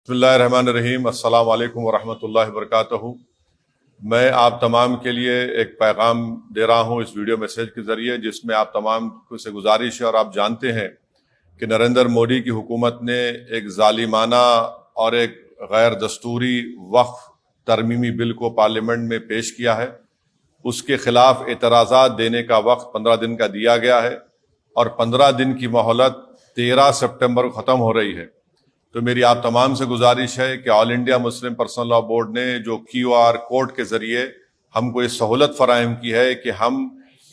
बिस्मिल्लाहिर्रहमानिर्रहीम। अस्सलाम वालेकुम वरहमतुल्लाहि वबरकातुहू। मैं आप तमाम के लिए एक पैगाम दे रहा हूँ इस वीडियो मैसेज के ज़रिए, जिसमें आप तमाम से गुजारिश है, और आप जानते हैं कि नरेंद्र मोदी की हुकूमत ने एक ज़ालिमाना और एक गैर दस्तूरी वक्फ तरमीमी बिल को पार्लियामेंट में पेश किया है। उसके ख़िलाफ़ एतराज़ात देने का वक्त 15 दिन का दिया गया है और 15 दिन की मोहलत 13 सितंबर को ख़त्म हो रही है। तो मेरी आप तमाम से गुजारिश है कि all India Muslim personal law board ने जो QR कोड के ज़रिए हमको ये सहूलत फ़राहम की है कि हम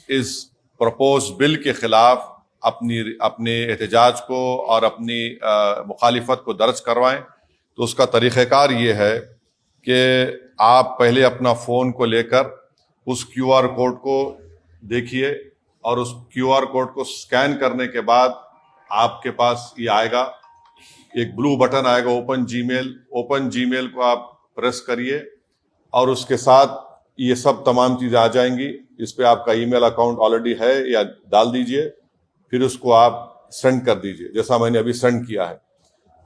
इस प्रपोज बिल के ख़िलाफ़ अपने एहतजाज को और अपनी मुखालिफत को दर्ज करवाएं। तो उसका तरीक़ाकार ये है कि आप पहले अपना फ़ोन को लेकर उस QR कोड को देखिए, और उस QR कोड को स्कैन करने के बाद आपके पास ये आएगा, एक ब्लू बटन आएगा ओपन जीमेल को आप प्रेस करिए और उसके साथ ये सब तमाम चीज़ें आ जाएंगी। इस पे आपका ईमेल अकाउंट ऑलरेडी है या डाल दीजिए, फिर उसको आप सेंड कर दीजिए जैसा मैंने अभी सेंड किया है।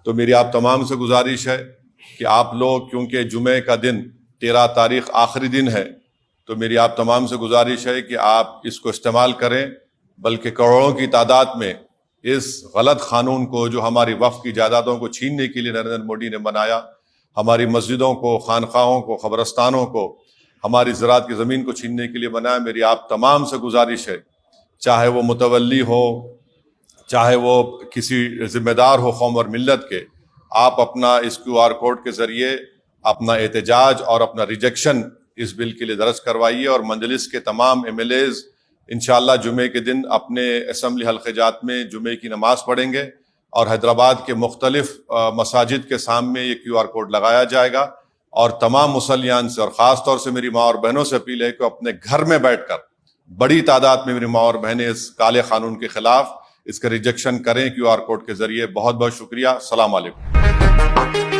तो मेरी आप तमाम से गुजारिश है कि आप लोग, क्योंकि जुमे का दिन 13 तारीख आखिरी दिन है, तो मेरी आप तमाम से गुजारिश है कि आप इसको इस्तेमाल करें, बल्कि करोड़ों की तादाद में इस गलत कानून को, जो हमारी वक्फ की जायदादों को छीनने के लिए नरेंद्र मोदी ने बनाया, हमारी मस्जिदों को, खानखाहों को, खबरस्तानों को, हमारी ज़राअत की ज़मीन को छीनने के लिए बनाया। मेरी आप तमाम से गुजारिश है, चाहे वो मुतवल्ली हो, चाहे वो किसी ज़िम्मेदार हो कौम और मिल्लत के, आप अपना इस QR कोड के ज़रिए अपना एहतजाज और अपना रिजेक्शन इस बिल के लिए दर्ज करवाइए, और मंजलिस के तमाम MLAs इंशाअल्लाह जुमे के दिन अपने असम्बली हल्क़े-जात में जुमे की नमाज़ पढ़ेंगे, और हैदराबाद के मुख्तलिफ मसाजिद के सामने ये QR कोड लगाया जाएगा। और तमाम मुसल्लियान से, और ख़ास तौर से मेरी माँ और बहनों से अपील है कि अपने घर में बैठकर बड़ी तादाद में मेरी माँ और बहनें इस काले कानून के ख़िलाफ़ इसका रिजेक्शन करें QR कोड के ज़रिए। बहुत बहुत शुक्रिया। अस्सलाम वालेकुम।